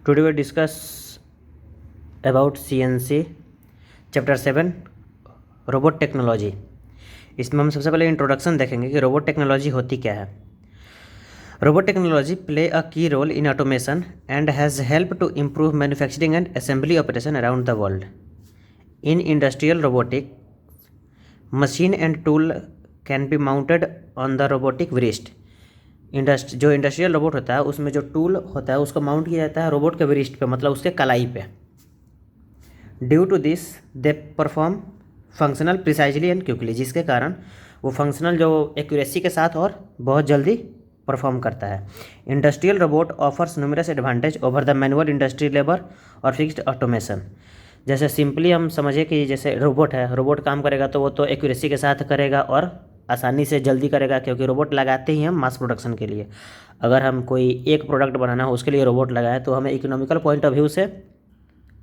Today we discuss about CNC chapter 7 robot technology. इसमें हम सबसे पहले इंट्रोडक्शन देखेंगे कि रोबोट टेक्नोलॉजी होती क्या है। Robot technology play a key role in automation and has help to improve manufacturing and assembly operation around the world. In industrial robotic machine and tool can be mounted on the robotic wrist. जो industrial robot होता है उसमें जो tool होता है उसको mount किया जाता है रोबोट के वृष्ट पे, मतलब उसके कलाई पे। Due to this they perform functional precisely and quickly, जिसके कारण वो फंक्शनल जो एक्यूरेसी के साथ और बहुत जल्दी परफॉर्म करता है। Industrial robot offers numerous advantage over the manual industry labour और फिक्स्ड ऑटोमेशन। जैसे सिंपली हम समझे कि जैसे रोबोट है, रोबोट काम करेगा तो वो तो एक्यूरेसी के साथ करेगा और आसानी से जल्दी करेगा, क्योंकि रोबोट लगाते ही हम मास प्रोडक्शन के लिए। अगर हम कोई एक प्रोडक्ट बनाना हो उसके लिए रोबोट लगाएं तो हमें इकोनॉमिकल पॉइंट ऑफ व्यू से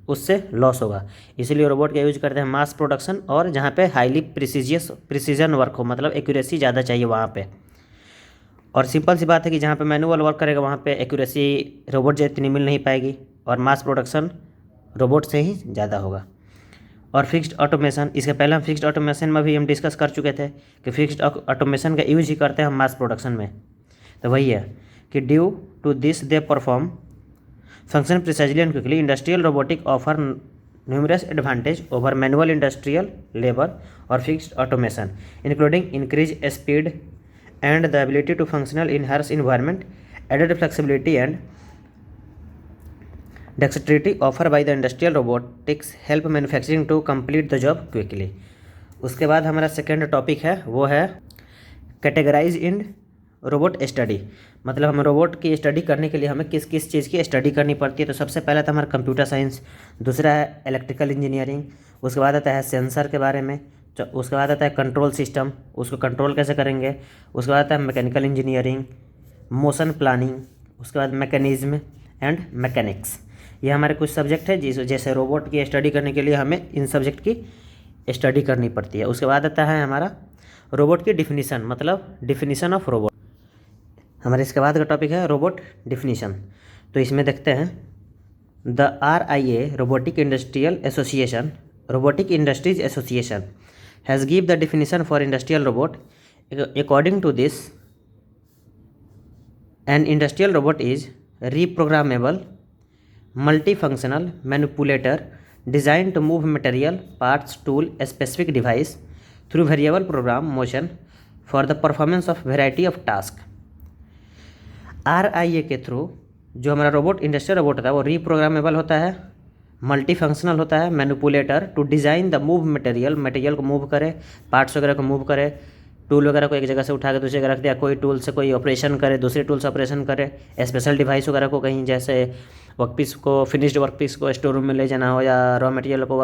उससे लॉस होगा, इसीलिए रोबोट का यूज करते हैं मास प्रोडक्शन और जहाँ पे हाईली प्रिसीजन वर्क हो, मतलब एक्यूरेसी ज़्यादा चाहिए वहाँ पे। और सिंपल सी बात है कि जहाँ पे मैनुअल वर्क करेगा वहाँ पे एक्यूरेसी रोबोट जितनी मिल नहीं पाएगी और मास प्रोडक्शन रोबोट से ही ज़्यादा होगा। और फिक्स्ड ऑटोमेशन, इसके पहले हम फिक्स्ड ऑटोमेशन में भी हम डिस्कस कर चुके थे कि फिक्स्ड ऑटोमेशन का यूज ही करते हैं हम मास प्रोडक्शन में। तो वही है कि due to this they perform function precisely and quickly. Industrial robotic offer numerous advantage over manual industrial labour और fixed automation, including increase speed and the ability to functional in harsh environment, added flexibility and dexterity offer by the industrial robotics help manufacturing to complete the job quickly. उसके बाद हमारा second topic है वो है categorise इन robot study. मतलब हम robot की study करने के लिए हमें किस किस चीज़ की स्टडी करनी पड़ती है। तो सबसे पहला था हमारा कंप्यूटर साइंस, दूसरा है इलेक्ट्रिकल इंजीनियरिंग, उसके बाद आता है सेंसर के बारे में, उसके बाद आता है कंट्रोल सिस्टम, उसको कंट्रोल कैसे करेंगे, उसके बाद आता है मैकेनिकल इंजीनियरिंग, मोशन प्लानिंग, उसके बाद मैकेनिज्म एंड मैकेनिक्स। ये हमारे कुछ सब्जेक्ट है जैसे रोबोट की स्टडी करने के लिए हमें इन सब्जेक्ट की स्टडी करनी पड़ती है। उसके बाद आता है हमारा रोबोट की डिफिनीसन, मतलब डिफिनीसन ऑफ रोबोट। हमारे इसके बाद का टॉपिक है रोबोट डिफिनीशन। तो इसमें देखते हैं the RIA robotic industrial association, robotic industries association has give the definition for industrial robot. According to this an industrial robot is reprogrammable multifunctional manipulator designed to move material, parts, tool, a specific device through variable program motion for the performance of variety of task। RIA के through जो हमारा robot industrial robot होता है वो reprogrammable होता है, multi functional होता है, manipulator to design the move material को मूव करे, पार्ट्स वगैरह को मूव करे, टूल वगैरह को एक जगह से उठा के दूसरी जगह रख दिया, कोई टूल से कोई ऑपरेशन करे, दूसरे टूल से ऑपरेशन करे, स्पेशल डिवाइस वगैरह को कहीं जैसे वर्कपीस को, फिनिश्ड वर्कपीस को स्टोर रूम में ले जाना हो या रॉ मटेरियल को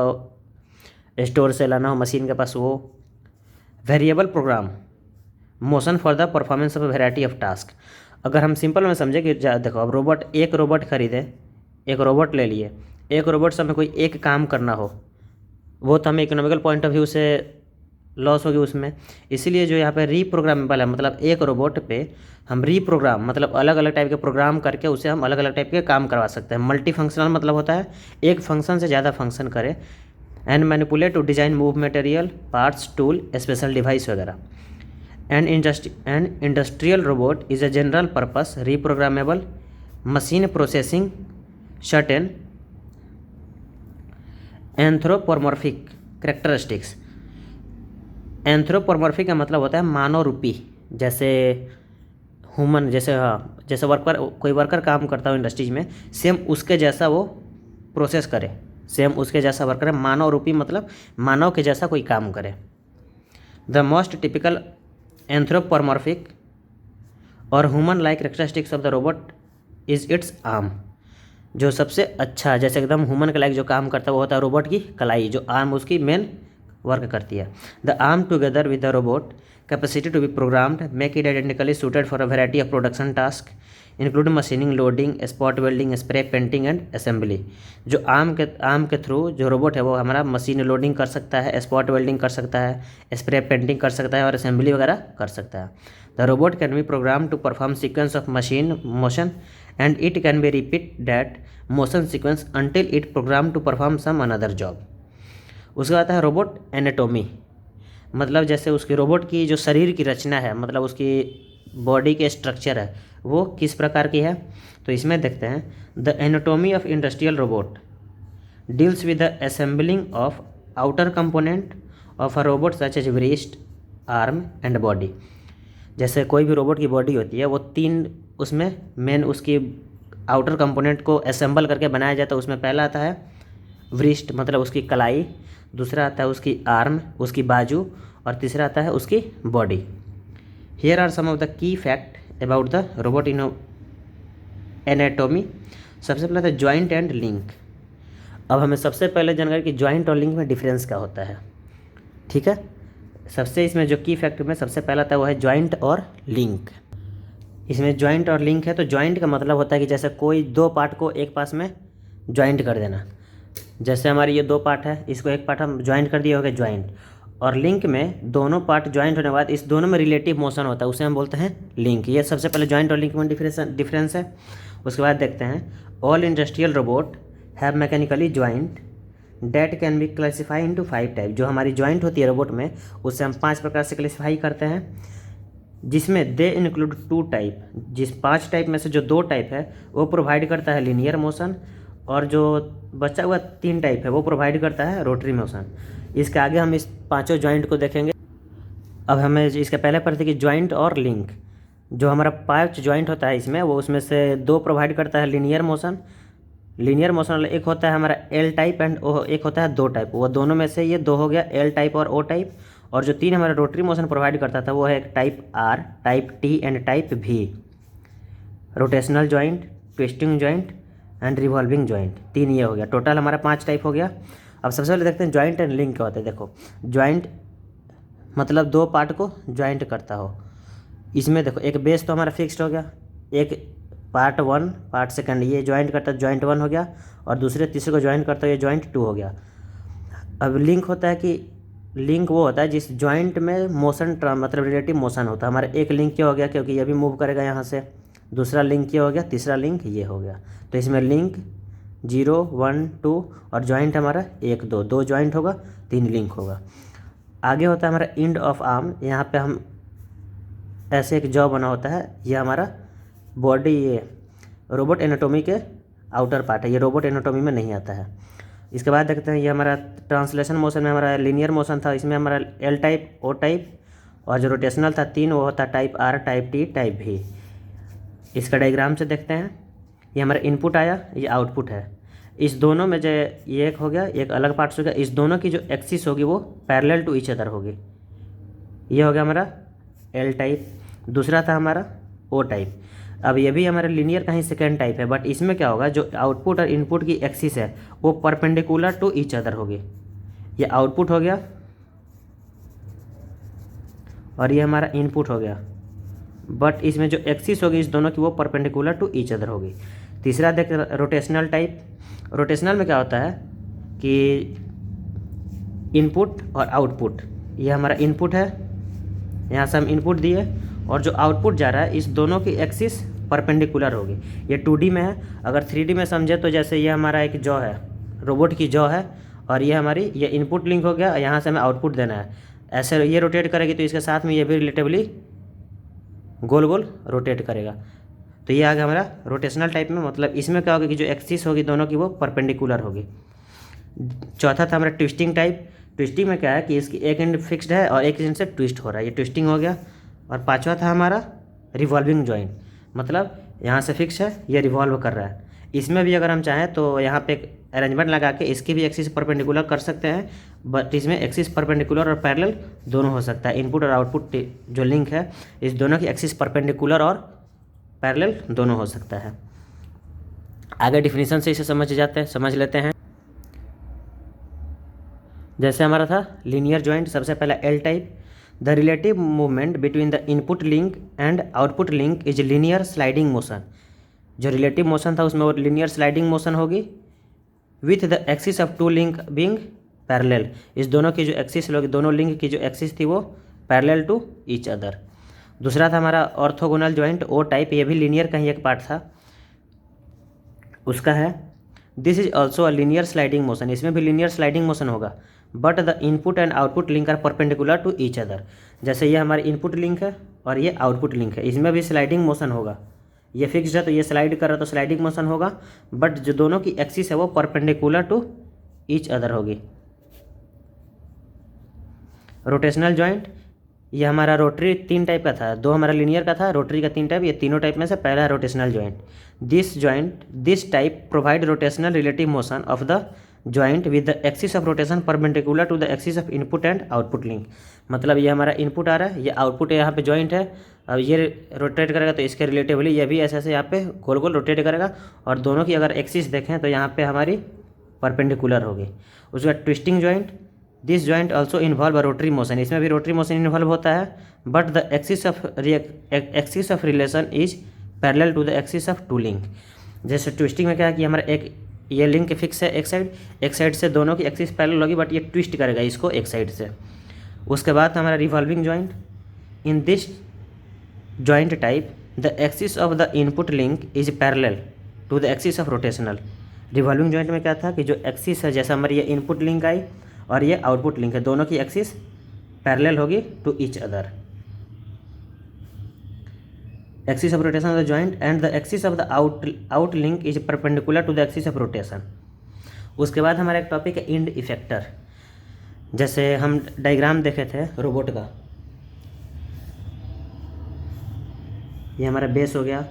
स्टोर से लाना हो मशीन के पास, वो variable program motion for the performance of variety of task. अगर हम सिंपल में समझे कि देखो अब एक रोबोट खरीदे, एक रोबोट ले लिए, एक रोबोट से हमें कोई एक काम करना हो, वो तो हमें इकोनॉमिकल पॉइंट ऑफ व्यू से लॉस होगी उसमें। इसीलिए जो यहाँ पे रीप्रोग्रामेबल है, मतलब एक रोबोट पे हम रीप्रोग्राम मतलब अलग अलग टाइप के प्रोग्राम करके उसे हम अलग अलग टाइप के काम करवा सकते हैं। मल्टी फंक्शनल मतलब होता है एक फंक्शन से ज़्यादा फंक्शन करे, and manipulate to design move material, parts, tool, special device वगैरह। And industrial robot is a general purpose reprogrammable machine processing certain anthropomorphic characteristics. Anthropomorphic का मतलब होता है मानव रूपी, जैसे ह्यूमन, जैसे कोई वर्कर काम करता हो इंडस्ट्रीज में, सेम उसके जैसा वो प्रोसेस करे, सेम उसके जैसा वर्कर है। मानव रूपी मतलब मानव के जैसा कोई काम करे। द मोस्ट टिपिकल एंथ्रोपोमॉर्फिक और human like characteristics of the robot is it's arm. जो सबसे अच्छा जैसे एकदम ह्यूमन के लाइक जो काम करता है वो होता है रोबोट की कलाई, जो आर्म उसकी मेन वर्क करती है। The arm together with the robot capacity to be programmed make it identically suited for a variety of production task including machining, loading, spot welding, spray painting and assembly. जो arm के through जो robot है वो हमारा machine loading कर सकता है, spot welding कर सकता है, स्प्रे पेंटिंग कर सकता है और असेंबली वगैरह कर सकता है। The robot can be program to perform sequence of machine motion and it can be repeat that motion sequence until it program to perform some another job. उसके बाद आता है रोबोट एनाटॉमी, मतलब जैसे उसके रोबोट की जो शरीर की रचना है, मतलब उसकी बॉडी के स्ट्रक्चर है वो किस प्रकार की है। तो इसमें देखते हैं the anatomy of industrial robot deals with the assembling of outer component of a robot such as breast, arm and body. जैसे कोई भी रोबोट की बॉडी होती है वो तीन उसमें मेन उसकी आउटर कंपोनेंट को असेंबल करके बनाया जाता है। उसमें पहला आता है व्रिस्ट, मतलब उसकी कलाई, दूसरा आता है उसकी आर्म, उसकी बाजू, और तीसरा आता है उसकी body. Here are some of the key fact about the robot anatomy. सबसे पहले था जॉइंट एंड लिंक। अब हमें सबसे पहले जानकारी कि जॉइंट और लिंक में डिफरेंस क्या होता है, ठीक है। सबसे इसमें जो की फैक्ट में सबसे पहला था वो है जॉइंट और लिंक। इसमें जॉइंट और लिंक है तो जॉइंट का मतलब होता है कि जैसे कोई दो पार्ट को एक पास में जॉइंट कर देना। जैसे हमारे ये दो पार्ट है, इसको एक पार्ट हम जॉइंट कर दिए, हो गया जॉइंट। और लिंक में दोनों पार्ट जॉइंट होने के बाद इस दोनों में रिलेटिव मोशन होता है, उसे हम बोलते हैं लिंक। ये सबसे पहले जॉइंट और लिंक में डिफरेंस है। उसके बाद देखते हैं all industrial robot have mechanically joint that can be classify into 5 type. जो हमारी जॉइंट होती है रोबोट में उससे हम 5 प्रकार से क्लासीफाई करते हैं, जिसमें दे इंक्लूड 2 टाइप। जिस 5 टाइप में से जो 2 टाइप है वो प्रोवाइड करता है लीनियर मोशन, और जो बचा हुआ 3 टाइप है वो प्रोवाइड करता है रोटरी मोशन। इसके आगे हम इस पांचों जॉइंट को देखेंगे। अब हमें इसके पहले पढ़ते कि जॉइंट और लिंक। जो हमारा 5 जॉइंट होता है इसमें, वो उसमें से 2 प्रोवाइड करता है लीनियर मोशन। लीनियर मोशन वाला एक होता है हमारा एल टाइप एंड एक होता है 2 टाइप। वो दोनों में से ये 2 हो गया, एल टाइप और ओ टाइप। और जो 3 हमारा रोटरी मोशन प्रोवाइड करता था वो है एक type R, type T and type V. Rotational joint, twisting joint and revolving joint, 3 ये हो गया। टोटल हमारा 5 टाइप हो गया। अब सबसे पहले देखते हैं जॉइंट एंड लिंक क्या होता है। देखो जॉइंट मतलब 2 पार्ट को जॉइंट करता हो। इसमें देखो एक बेस तो हमारा फिक्स्ड हो गया, एक पार्ट 1 पार्ट सेकंड ये जॉइंट करता है, जॉइंट 1 हो गया, और दूसरे तीसरे को जॉइंट करता है, ये जॉइंट 2 हो गया। अब लिंक होता है कि लिंक वो होता है जिस जॉइंट में मोशन मतलब रिलेटिव मोशन होता है। हमारा एक लिंक क्या हो गया क्योंकि ये भी मूव करेगा यहाँ से, दूसरा लिंक क्या हो गया, तीसरा लिंक ये हो गया। तो इसमें लिंक 0, 1, 2 और जॉइंट हमारा 1, 2, 2 जॉइंट होगा, 3 लिंक होगा। आगे होता है हमारा एंड ऑफ आर्म। यहाँ पे हम ऐसे एक जॉ बना होता है, ये हमारा बॉडी, ये रोबोट एनाटॉमी के आउटर पार्ट है, ये रोबोट एनाटॉमी में नहीं आता है। इसके बाद देखते हैं ये हमारा ट्रांसलेशन मोशन में हमारा लीनियर मोशन था, इसमें हमारा एल टाइप, ओ टाइप, और जो रोटेशनल था 3 वो होता type R, type T, type भी। इसका डायग्राम से देखते हैं, ये हमारा इनपुट आया, ये आउटपुट है। इस दोनों में जो ये एक हो गया, एक अलग पार्ट्स हो गया। इस दोनों की जो एक्सिस होगी वो पैरेलल टू ईच अदर होगी। ये हो गया हमारा एल टाइप, दूसरा था हमारा ओ टाइप। अब ये भी हमारा लीनियर का ही सेकेंड टाइप है, बट इसमें क्या होगा, जो आउटपुट और इनपुट की एक्सिस है वो परपेंडिकुलर टू ईच अदर होगी। ये आउटपुट हो गया और ये हमारा इनपुट हो गया, बट इसमें जो एक्सिस होगी इस दोनों की वो परपेंडिकुलर टू ईच अदर होगी। तीसरा देख रोटेशनल टाइप। रोटेशनल में क्या होता है कि इनपुट और आउटपुट, ये हमारा इनपुट है, यहाँ से हम इनपुट दिए, और जो आउटपुट जा रहा है इस दोनों की एक्सिस परपेंडिकुलर होगी। ये 2D में है। अगर 3D में समझे तो जैसे ये हमारा एक जॉ है, रोबोट की जॉ है, और ये हमारी ये इनपुट लिंक हो गया, यहाँ से हमें आउटपुट देना है। ऐसे ये रोटेट करेगी तो इसके साथ में ये भी रिलेटिवली गोल गोल रोटेट करेगा। तो ये आ गया हमारा रोटेशनल टाइप में। मतलब इसमें क्या होगा कि जो एक्सिस होगी दोनों की वो परपेंडिकुलर होगी। चौथा था हमारा ट्विस्टिंग टाइप। ट्विस्टिंग में क्या है कि इसकी एक एंड फिक्स्ड है और एक एंड से ट्विस्ट हो रहा है, ये ट्विस्टिंग हो गया। और पांचवा था हमारा रिवॉल्विंग जॉइंट, मतलब यहाँ से फिक्स है, ये रिवॉल्व कर रहा है। इसमें भी अगर हम चाहें तो यहाँ पे एक अरेंजमेंट लगा के इसकी भी एक्सिस परपेंडिकुलर कर सकते हैं, बट इसमें एक्सिस परपेंडिकुलर और पैरेलल दोनों हो सकता है। इनपुट और आउटपुट जो लिंक है इस दोनों की एक्सिस परपेंडिकुलर और पैरेलल दोनों हो सकता है। आगे डिफिनीशन से इसे समझ लेते हैं। जैसे हमारा था लीनियर जॉइंट, सबसे पहला L type. The relative movement between the input link and output link is linear sliding motion. जो रिलेटिव मोशन था उसमें वो लीनियर स्लाइडिंग मोशन होगी, with the axis of 2 link being parallel. इस दोनों की जो एक्सिस होगी, दोनों लिंक की जो एक्सिस थी वो पैरेलल टू ईच अदर। दूसरा था हमारा ऑर्थोगोनल जॉइंट, ओ टाइप। ये भी लीनियर का ही एक पार्ट था। उसका है this is also a linear sliding motion, इसमें भी लीनियर स्लाइडिंग मोशन होगा, but the input and output link are perpendicular to each other. जैसे ये हमारे इनपुट लिंक है और ये आउटपुट लिंक है, इसमें भी स्लाइडिंग मोशन होगा। ये फिक्स्ड है तो ये स्लाइड कर रहा है तो स्लाइडिंग मोशन होगा, बट जो दोनों की एक्सिस है वो परपेंडिकुलर टू ईच अदर होगी। रोटेशनल जॉइंट, ये हमारा रोटरी 3 टाइप का था, 2 हमारा लीनियर का था, रोटरी का 3 टाइप, ये तीनों टाइप में से पहला है rotational joint. This type provide rotational relative motion of the joint with the axis of rotation perpendicular to the axis of input and output link. मतलब ये हमारा इनपुट आ रहा है, ये आउटपुट यहाँ पे जॉइंट है, अब ये रोटेट करेगा तो इसके रिलेटिवली ये भी ऐसे ऐसे यहाँ पे गोल गोल रोटेट करेगा, और दोनों की अगर एक्सिस देखें तो यहाँ पे हमारी परपेंडिकुलर होगी। उसके बाद twisting joint, this joint also involve a rotary motion, इसमें भी रोटरी मोशन इन्वॉल्व होता है, but the axis of relation is parallel to the axis of two link. जैसे ट्विस्टिंग में क्या है कि हमारा एक ये लिंक फिक्स है एक साइड से दोनों की एक्सिस पैरेलल होगी, बट ये ट्विस्ट करेगा इसको एक साइड से। उसके बाद हमारा revolving joint, in this joint type the axis of the input link is parallel to the axis of rotational. Revolving joint में क्या था कि जो एक्सिस है, जैसे हमारी ये इनपुट लिंक आई और ये आउटपुट लिंक है, दोनों की एक्सिस पैरेलल होगी to each other. Axis of rotation of the joint and the axis of the out link is perpendicular to the axis of rotation. उसके बाद हमारा एक टॉपिक है इंड इफेक्टर। जैसे हम डायग्राम देखे थे रोबोट का, ये हमारा बेस हो गया,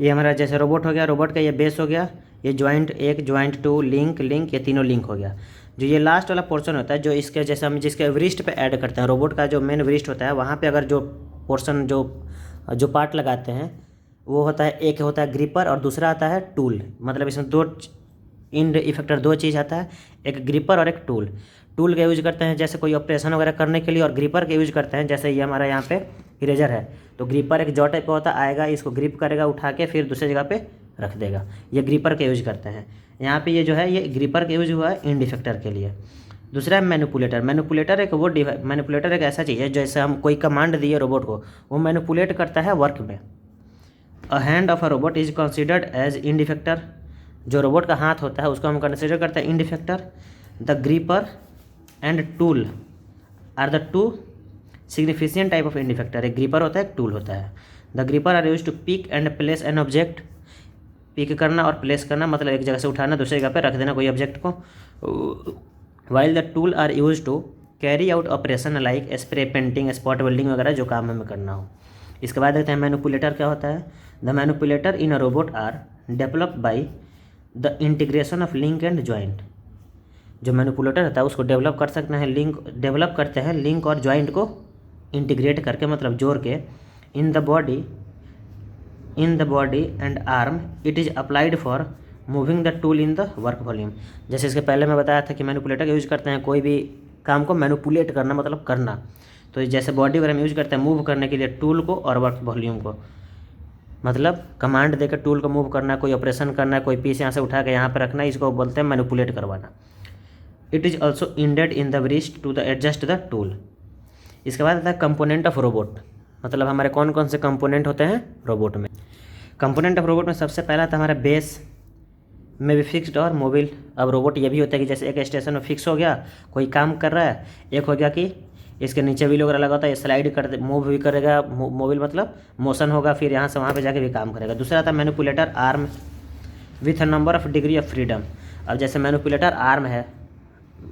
ये हमारा जैसे रोबोट हो गया, रोबोट का ये बेस हो गया, ये जॉइंट 1 जॉइंट 2 लिंक ये तीनों लिंक हो गया। जो ये लास्ट वाला पोर्शन होता है, जो इसके जैसे हम जिसके वृष्ट पे ऐड करते हैं, रोबोट का जो मेन वृष्ट होता है, वहाँ पे अगर जो पोर्शन जो पार्ट लगाते हैं वो होता है, एक होता है ग्रिपर और दूसरा आता है टूल। मतलब इसमें 2 इंड इफेक्टर 2 चीज़ आता है, एक ग्रिपर और एक टूल। टूल का यूज करते हैं जैसे कोई ऑपरेशन वगैरह करने के लिए, और ग्रिपर का यूज करते हैं जैसे ये हमारा यहाँ पे इरेजर है, तो ग्रिपर एक जॉ टाइप का होता आएगा, इसको ग्रिप करेगा उठा के फिर दूसरी जगह पे रख देगा, ये ग्रिपर का यूज करते हैं। यहाँ पे ये जो है ये ग्रिपर का यूज हुआ है इंड इफेक्टर के लिए। दूसरा है मैनिपुलेटर। मैनिपुलेटर एक ऐसा चीज़ है जैसे हम कोई कमांड दिए रोबोट को, वो मैनिपुलेट करता है वर्क में। A hand of a robot is considered as end effector. जो रोबोट का हाथ होता है उसको हम कंसिडर करते हैं end effector. The gripper and tool are the 2 significant type of end effector. एक ग्रिपर होता है, एक टूल होता है। The gripper are use to pick and place an object. Pick करना और प्लेस करना मतलब एक जगह से उठाना दूसरी जगह पे रख देना कोई ऑब्जेक्ट को। While the tool are use to carry out operation like spray painting, spot welding वगैरह जो काम हमें करना हो। इसके बाद देखते हैं मैनिपुलेटर क्या होता है। The manipulator in a robot are develop by the integration of link and joint. जो मैनिपुलेटर होता है उसको डेवलप करते हैं लिंक और जॉइंट को इंटीग्रेट करके, मतलब जोड़ के। In the body and arm it is applied for moving the tool in the work volume. जैसे इसके पहले मैं बताया था कि मैनिपुलेटर का यूज़ करते हैं कोई भी काम को मैनिपुलेट करना, मतलब करना। तो जैसे बॉडी वगैरह में यूज़ करते हैं मूव करने के लिए टूल को और वर्क वॉल्यूम को, मतलब कमांड देकर टूल को मूव करना, कोई ऑपरेशन करना, कोई पीस यहाँ से उठा के यहाँ पर रखना, इसको बोलते हैं मैनिपुलेट करवाना। It is also ended in the wrist to the adjust the tool. इसके बाद आता है कंपोनेंट ऑफ रोबोट। मतलब हमारे कौन कौन से कंपोनेंट होते हैं रोबोट में। कंपोनेंट ऑफ रोबोट में सबसे पहला था हमारा बेस, में भी फिक्स्ड और मोबिल। अब रोबोट ये भी होता है कि जैसे एक स्टेशन में फिक्स हो गया, कोई काम कर रहा है, एक हो गया कि इसके नीचे व्हील वगैरह लगा होता है, ये स्लाइड कर मूव भी करेगा, मोबिल मतलब मोशन होगा, फिर यहाँ से वहाँ पे जाके भी काम करेगा। दूसरा था manipulator arm with a number of degree of freedom. अब जैसे मैनिपुलेटर आर्म है,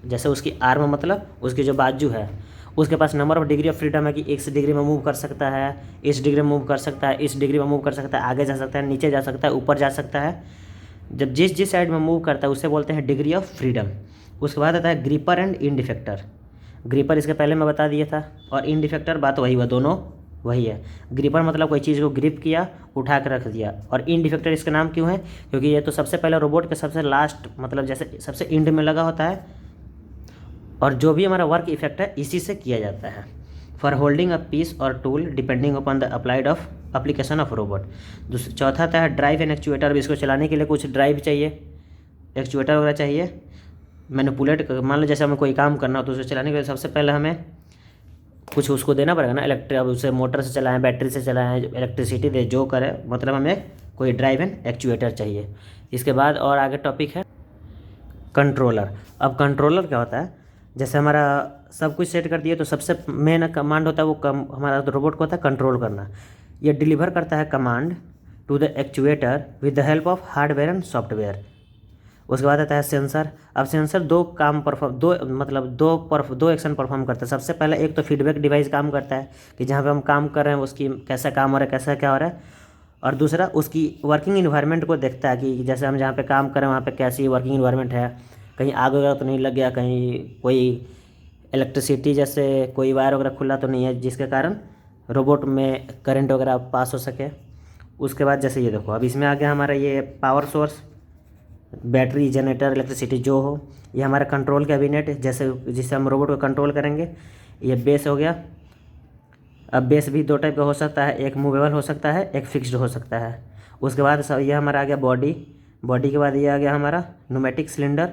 जैसे उसकी आर्म मतलब उसकी जो बाजू है, उसके पास number of degree of freedom है कि इस डिग्री में मूव कर सकता है, इस डिग्री में मूव कर सकता है, इस डिग्री में मूव कर सकता है, आगे जा सकता है, नीचे जा सकता है, ऊपर जा सकता है। जब जिस साइड में मूव करता है उसे बोलते हैं डिग्री ऑफ फ्रीडम। उसके बाद आता है gripper and end effector. Gripper इसके पहले मैं बता दिया था, और इंड इफेक्टर बात वही हुआ, दोनों वही है। ग्रिपर मतलब कोई चीज़ को ग्रिप किया, उठा कर रख दिया, और इंड इफेक्टर इसका नाम क्यों है, क्योंकि ये तो सबसे पहले रोबोट के सबसे लास्ट, मतलब जैसे सबसे इंड में लगा होता है, और जो भी हमारा वर्क इफेक्ट है इसी से किया जाता है। फॉर होल्डिंग अ पीस और tool depending upon the applied of application of robot. चौथा आता है ड्राइव एंड एक्चुएटर। भी इसको चलाने के लिए कुछ ड्राइव चाहिए, एक्चुएटर वगैरह चाहिए। मैनिपुलेट, मान लो जैसे हमें कोई काम करना हो तो उसे चलाने के लिए सबसे पहले हमें कुछ उसको देना पड़ेगा ना, अब उसे मोटर से चलाएं, बैटरी से चलाएं, इलेक्ट्रिसिटी दे, जो करे, मतलब हमें कोई ड्राइव एंड एक्चुएटर चाहिए। इसके बाद और आगे टॉपिक है कंट्रोलर। अब कंट्रोलर क्या होता है, जैसे हमारा सब कुछ सेट कर दिए तो सबसे मेन कमांड होता है वो हमारा रोबोट को होता है कंट्रोल करना। ये डिलीवर करता है command to the actuator with the help of hardware and software. उसके बाद आता है सेंसर। अब सेंसर दो एक्शन परफॉर्म करता है। सबसे पहले एक तो फीडबैक डिवाइस काम करता है कि जहाँ पे हम काम कर रहे हैं उसकी कैसा काम हो रहा है, कैसा क्या हो रहा है, और दूसरा उसकी वर्किंग इन्वायरमेंट को देखता है कि जैसे हम जहाँ पे काम करें वहाँ पे कैसी वर्किंग इन्वायरमेंट है, कहीं आग वगैरह तो नहीं लग गया, कहीं कोई इलेक्ट्रिसिटी जैसे कोई वायर वगैरह खुला तो नहीं है जिसके कारण रोबोट में करंट वगैरह पास हो सके। उसके बाद जैसे ये देखो, अब इसमें आ गया हमारा ये power source, battery, generator, electricity जो हो, ये हमारा कंट्रोल कैबिनेट जैसे जिससे हम रोबोट को कंट्रोल करेंगे। ये बेस हो गया। अब बेस भी दो टाइप का हो सकता है, एक मूवेबल हो सकता है, एक फिक्स्ड हो सकता है। उसके बाद सब ये हमारा आ गया बॉडी। बॉडी के बाद ये आ गया हमारा न्यूमेटिक सिलेंडर।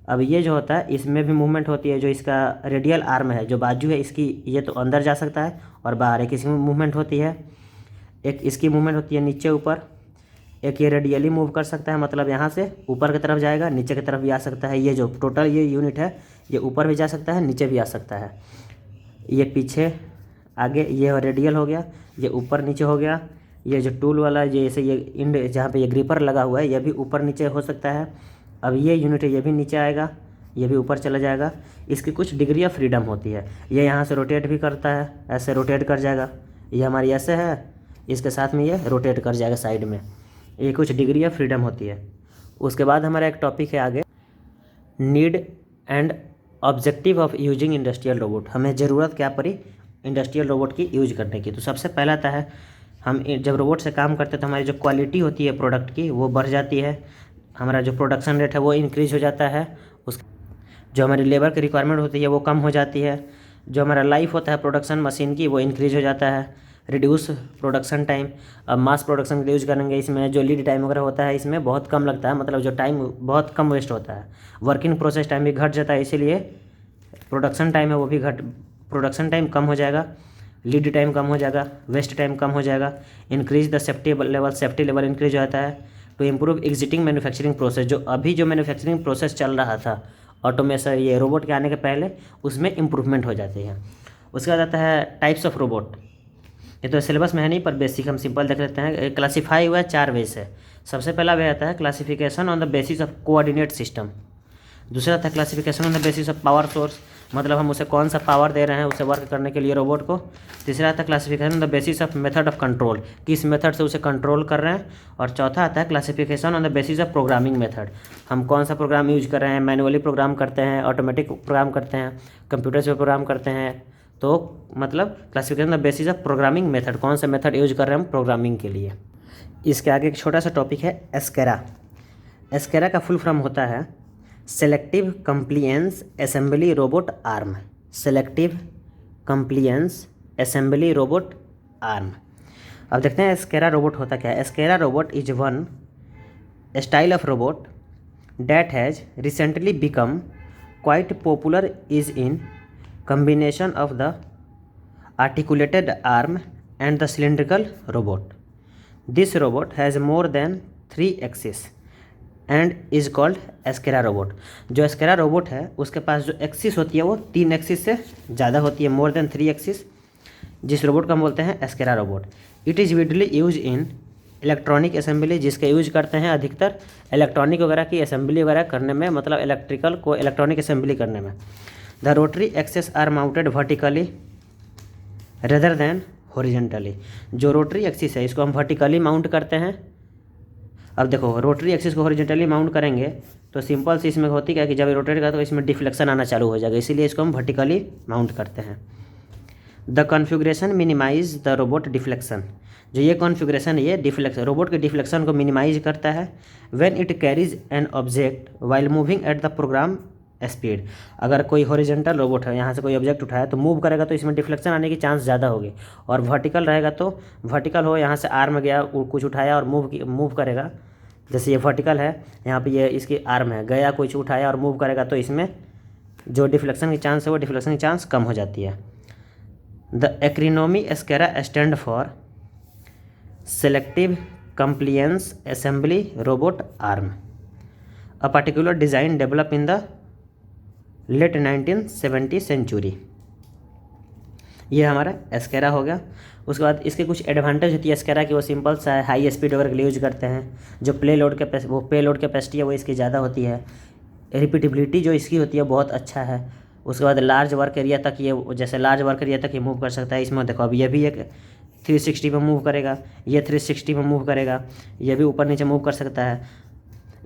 अब ये जो होता है इसमें भी मूवमेंट होती है, जो इसका रेडियल आर्म है, जो बाजू है इसकी, ये तो अंदर जा सकता है और बाहर एक इसकी मूवमेंट होती है, एक इसकी मूवमेंट होती है नीचे ऊपर, एक ये रेडियली मूव कर सकता है, मतलब यहाँ से ऊपर की तरफ जाएगा, नीचे की तरफ भी आ सकता है। ये जो टोटल ये यूनिट है ये ऊपर भी जा सकता है, नीचे भी आ सकता है। ये पीछे आगे ये रेडियल हो गया, ये ऊपर नीचे हो गया। ये जो टूल वाला जैसे ये इंड जहाँ पे ये ग्रिपर लगा हुआ है ये भी ऊपर नीचे हो सकता है। अब ये यूनिट है ये भी नीचे आएगा, ये भी ऊपर चला जाएगा। इसकी कुछ डिग्री ऑफ फ्रीडम होती है। ये यहाँ से रोटेट भी करता है, ऐसे रोटेट कर जाएगा। ये हमारी ऐसे है, इसके साथ में ये रोटेट कर जाएगा साइड में। ये कुछ डिग्री ऑफ फ्रीडम होती है। उसके बाद हमारा एक टॉपिक है आगे, need and objective of using industrial robot. हमें ज़रूरत क्या पड़ी इंडस्ट्रियल रोबोट की यूज करने की। तो सबसे पहला आता है, हम जब रोबोट से काम करते हैं तो हमारी जो क्वालिटी होती है प्रोडक्ट की वो बढ़ जाती है, हमारा जो प्रोडक्शन रेट है वो इंक्रीज़ हो जाता है, उस जो हमारी लेबर की रिक्वायरमेंट होती है वो कम हो जाती है, जो हमारा लाइफ होता है प्रोडक्शन मशीन की वो इंक्रीज़ हो जाता है, रिड्यूस प्रोडक्शन टाइम। अब मास प्रोडक्शन के यूज़ करेंगे, इसमें जो लीड टाइम वगैरह होता है इसमें बहुत कम लगता है, मतलब जो टाइम बहुत कम वेस्ट होता है। वर्किंग प्रोसेस टाइम भी घट जाता है, इसीलिए प्रोडक्शन टाइम है वो भी प्रोडक्शन टाइम कम हो जाएगा, लीड टाइम कम हो जाएगा, वेस्ट टाइम कम हो जाएगा। Increase the safety level increase हो जाता है। To improve existing manufacturing process, जो अभी जो मैन्युफैक्चरिंग प्रोसेस चल रहा था ऑटोमेशन ये रोबोट के आने के पहले, उसमें इम्प्रूवमेंट हो जाती है। उसके बाद आता है टाइप्स ऑफ रोबोट। ये तो सिलेबस में है नहीं पर बेसिक हम सिंपल देख लेते हैं। क्लासीफाई हुआ है 4 वे से। सबसे पहला वे आता है classification on the basis of coordinate system. दूसरा था classification on the basis of power source, मतलब हम उसे कौन सा पावर दे रहे हैं उसे वर्क करने के लिए रोबोट को। तीसरा आता है classification on the basis of method of control, किस मेथड से उसे कंट्रोल कर रहे हैं। और चौथा आता है classification on the basis of programming method, हम कौन सा प्रोग्राम यूज कर रहे हैं, मैनुअली प्रोग्राम करते हैं, ऑटोमेटिक प्रोग्राम करते हैं, कंप्यूटर से प्रोग्राम करते हैं। तो मतलब classification on the basis of programming method, कौन सा मेथड यूज कर रहे हैं हम प्रोग्रामिंग के लिए। इसके आगे एक छोटा सा टॉपिक है एस्केरा। एस्केरा का फुल फॉर्म होता है selective compliance assembly robot arm. Selective compliance assembly robot arm. अब देखते हैं एस्केरा रोबोट होता क्या है। SCARA robot is one style of robot that has recently become quite popular is in combination of the articulated arm and the cylindrical robot. This robot has more than 3 axes and is called SCARA robot. जो SCARA robot है उसके पास जो axis होती है वो 3 axis से ज़्यादा होती है, मोर देन 3 एक्सिस, जिस रोबोट को हम बोलते हैं SCARA robot. It is widely use in electronic assembly, जिसका यूज करते हैं अधिकतर इलेक्ट्रॉनिक वगैरह की असेंबली वगैरह करने में, मतलब इलेक्ट्रिकल को इलेक्ट्रॉनिक असेंबली करने में। The rotary axes are mounted vertically rather than horizontally. जो रोटरी एक्सिस है इसको हम वर्टिकली माउंट करते हैं। अब देखो रोटरी एक्सिस को हॉरिजेंटली माउंट करेंगे तो सिंपल सी इसमें होती क्या है कि जब रोटेट करेगा तो इसमें डिफ्लेक्शन आना चालू हो जाएगा, इसीलिए इसको हम वर्टिकली माउंट करते हैं। The configuration minimize the robot deflection. जो ये कॉन्फ़िगरेशन है ये डिफ्लेक्शन रोबोट के डिफ्लेक्शन को मिनिमाइज करता है। When it carries an object while moving at the program speed. अगर कोई हॉरिजेंटल रोबोट है यहाँ से कोई ऑब्जेक्ट उठाया तो मूव करेगा तो इसमें डिफ्लेक्शन आने की चांस ज़्यादा होगी, और वर्टिकल रहेगा तो वर्टिकल हो, यहाँ से आर्म गया कुछ उठाया और मूव करेगा, जैसे ये वर्टिकल है यहाँ पे ये इसकी आर्म है, गया कुछ उठाया और मूव करेगा तो इसमें जो डिफ्लेक्शन की चांस है वो डिफ्लेक्शन की चांस कम हो जाती है। The acronym SCARA stand for selective compliance assembly robot arm, a particular design develop in the late 1970 century. ये हमारा एस्केरा हो गया। उसके बाद इसके कुछ एडवांटेज होती है एस्केरा की, वो सिंपल सा है, हाई स्पीड वगैरह के लिए यूज करते हैं। जो पे लोड कैपेसिटी है वो इसकी ज़्यादा होती है। रिपीटेबिलिटी जो इसकी होती है बहुत अच्छा है। उसके बाद लार्ज वर्क एरिया तक ये, जैसे लार्ज वर्क एरिया तक ये मूव कर सकता है। इसमें देखो अब ये भी एक 360 में मूव करेगा, ये 360 में मूव करेगा, ये भी ऊपर नीचे मूव कर सकता है।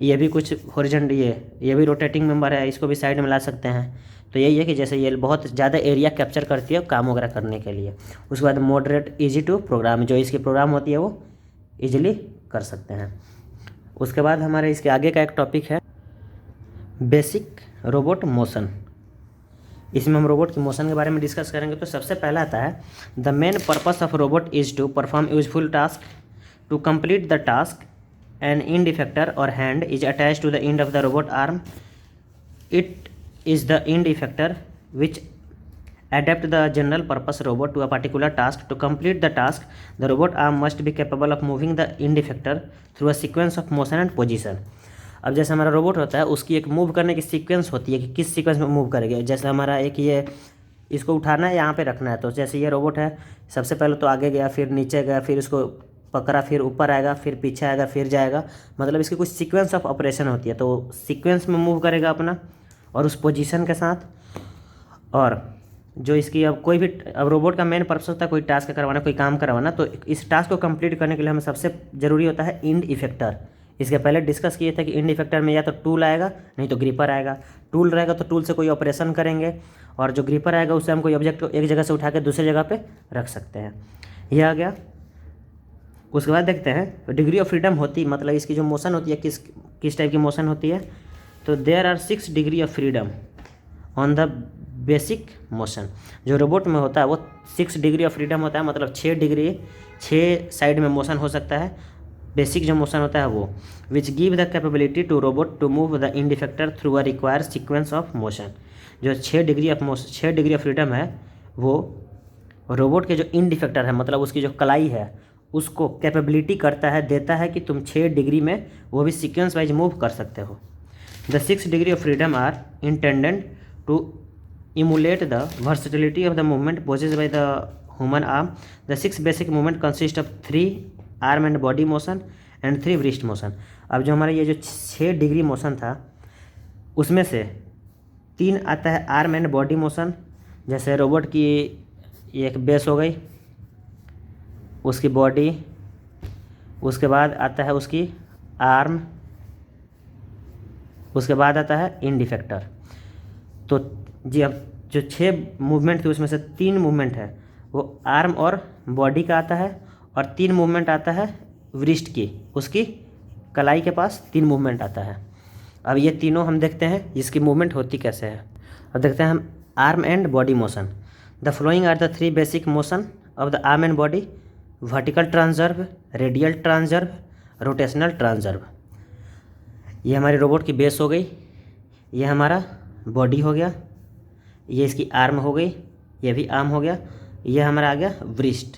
ये भी कुछ हॉरिजॉन्टल, ये भी रोटेटिंग मेंबर है, इसको भी साइड में ला सकते हैं। तो यही है कि जैसे ये बहुत ज़्यादा एरिया कैप्चर करती है काम वगैरह करने के लिए। उसके बाद मॉडरेट इजी टू प्रोग्राम, जो इसकी प्रोग्राम होती है वो इजीली कर सकते हैं। उसके बाद हमारे इसके आगे का एक टॉपिक है बेसिक रोबोट मोशन। इसमें हम रोबोट की मोशन के बारे में डिस्कस करेंगे। तो सबसे पहला आता है the main purpose of robot is to perform useful task. To complete the task an end effector or hand is attached to the end of the robot arm. It is the end effector which adapt the general purpose robot to a particular task. To complete the task, the robot arm must be capable of moving the end effector through a sequence of motion and position. अब जैसे हमारा robot होता है उसकी एक move करने की sequence होती है कि किस सीक्वेंस में मूव करेगा। जैसे हमारा एक ये इसको उठाना है, यहाँ पे रखना है। तो जैसे ये रोबोट है, सबसे पहले तो आगे गया, फिर नीचे गया, फिर इसको पकड़ा, फिर ऊपर आएगा, फिर पीछे आएगा, फिर जाएगा। मतलब इसकी कुछ सीक्वेंस ऑफ ऑपरेशन होती है। तो सीक्वेंस में मूव करेगा अपना और उस पोजीशन के साथ। और जो इसकी अब कोई भी, अब रोबोट का मेन पर्पस होता है कोई टास्क करवाना, कोई काम करवाना। तो इस टास्क को कंप्लीट करने के लिए हमें सबसे ज़रूरी होता है एंड इफेक्टर। इसके पहले डिस्कस किए थे कि एंड इफेक्टर में या तो टूल आएगा, नहीं तो ग्रिपर आएगा। टूल रहेगा तो टूल से कोई ऑपरेशन करेंगे, और जो ग्रिपर आएगा उससे हम कोई ऑब्जेक्ट को एक जगह से उठा के दूसरी जगह पे रख सकते हैं। यह आ गया। उसके बाद देखते हैं डिग्री ऑफ फ्रीडम होती, मतलब इसकी जो मोशन होती है किस टाइप की मोशन होती है। तो there are 6 degree of freedom on the basic motion. जो रोबोट में होता है वो 6 डिग्री ऑफ फ्रीडम होता है, मतलब 6 साइड में मोशन हो सकता है। बेसिक जो मोशन होता है वो, which give the capability to robot to move the end effector through a require sequence of motion. जो 6 डिग्री ऑफ फ्रीडम है वो रोबोट के जो एंड इफेक्टर है, मतलब उसकी जो कलाई है, उसको कैपेबिलिटी करता है, देता है कि तुम 6 डिग्री में वो भी सीक्वेंस वाइज मूव कर सकते हो। The 6 degree of freedom are intended to emulate the versatility of the movement possessed by the human arm. The 6 basic movement consist of 3 arm and body motion and 3 wrist motion. अब जो हमारा ये जो 6 degree motion था उसमें से 3 आता है आर्म एंड बॉडी मोशन। जैसे रोबोट की एक बेस हो गई, उसकी बॉडी, उसके बाद आता है उसकी आर्म, उसके बाद आता है एंड इफेक्टर। तो जी अब जो 6 मूवमेंट थी उसमें से 3 मूवमेंट है वो आर्म और बॉडी का आता है, और 3 मूवमेंट आता है व्रिस्ट की, उसकी कलाई के पास 3 मूवमेंट आता है। अब ये तीनों हम देखते हैं इसकी मूवमेंट होती कैसे है। अब देखते हैं हम arm and body motion. The following are the 3 basic motion of the arm and body: vertical transverse, radial transverse, rotational transverse. ये हमारी रोबोट की बेस हो गई, ये हमारा बॉडी हो गया, ये इसकी आर्म हो गई, ये भी आर्म हो गया, ये हमारा आ गया व्रिस्ट,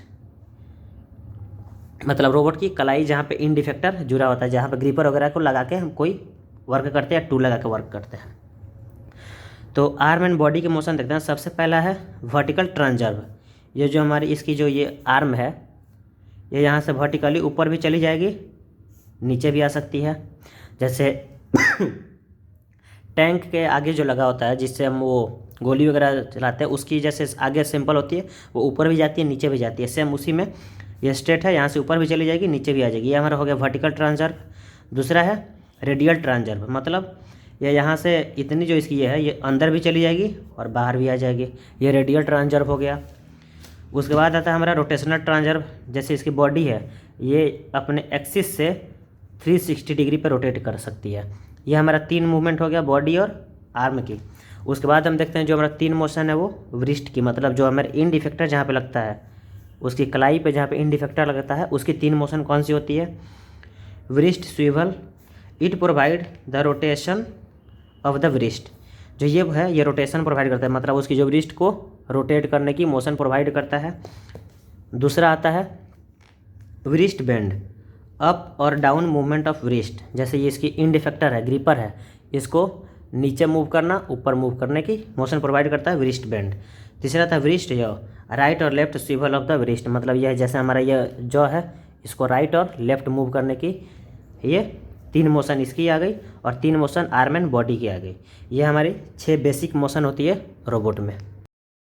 मतलब रोबोट की कलाई जहाँ पे एंड इफेक्टर जुड़ा होता है, जहाँ पे ग्रिपर वगैरह को लगा के हम कोई वर्क करते हैं या टूल लगा के वर्क करते हैं। तो आर्म एंड बॉडी के मोशन देखते हैं। सबसे पहला है वर्टिकल ट्रांसवर्व। ये जो हमारी इसकी जो ये आर्म है, ये यहाँ से वर्टिकली ऊपर भी चली जाएगी, नीचे भी आ सकती है। जैसे टैंक के आगे जो लगा होता है जिससे हम वो गोली वगैरह चलाते हैं, उसकी जैसे आगे सिंपल होती है, वो ऊपर भी जाती है नीचे भी जाती है। सेम उसी में ये स्ट्रेट है, यहाँ से ऊपर भी चली जाएगी, नीचे भी आ जाएगी। ये हमारा हो गया वर्टिकल ट्रांसवर्व। दूसरा है रेडियल ट्रांसवर्व, मतलब ये यहाँ से इतनी जो इसकी ये है ये अंदर भी चली जाएगी और बाहर भी आ जाएगी, ये रेडियल ट्रांसवर्व हो गया। उसके बाद आता है हमारा रोटेशनल ट्रांसवर्व। जैसे इसकी बॉडी है ये अपने एक्सिस से 360 डिग्री पर रोटेट कर सकती है। ये हमारा 3 मूवमेंट हो गया बॉडी और आर्म की। उसके बाद हम देखते हैं जो हमारा 3 मोशन है वो व्रिस्ट की, मतलब जो हमारे एंड इफेक्टर जहाँ पे लगता है, उसकी कलाई पे जहाँ पे एंड इफेक्टर लगता है, उसकी 3 मोशन कौन सी होती है? Wrist swivel, it provide the rotation of the wrist. जो ये है ये रोटेशन प्रोवाइड करता है, मतलब उसकी जो व्रिस्ट को रोटेट करने की मोशन प्रोवाइड करता है। दूसरा आता है व्रिस्ट बेंड, अप और डाउन मूवमेंट ऑफ व्रिस्ट, जैसे ये इसकी इंड इफेक्टर है, ग्रिपर है, इसको नीचे मूव करना, ऊपर मूव करने की मोशन प्रोवाइड करता है व्रिस्ट बेंड। तीसरा था व्रिस्ट जॉ, राइट और left swivel of the wrist, मतलब यह जैसे हमारा यह जॉ है, इसको राइट और लेफ्ट मूव करने की ये 3 मोशन इसकी आ गई और 3 मोशन आर्म एंड बॉडी की आ गई। ये हमारी 6 बेसिक मोशन होती है रोबोट में।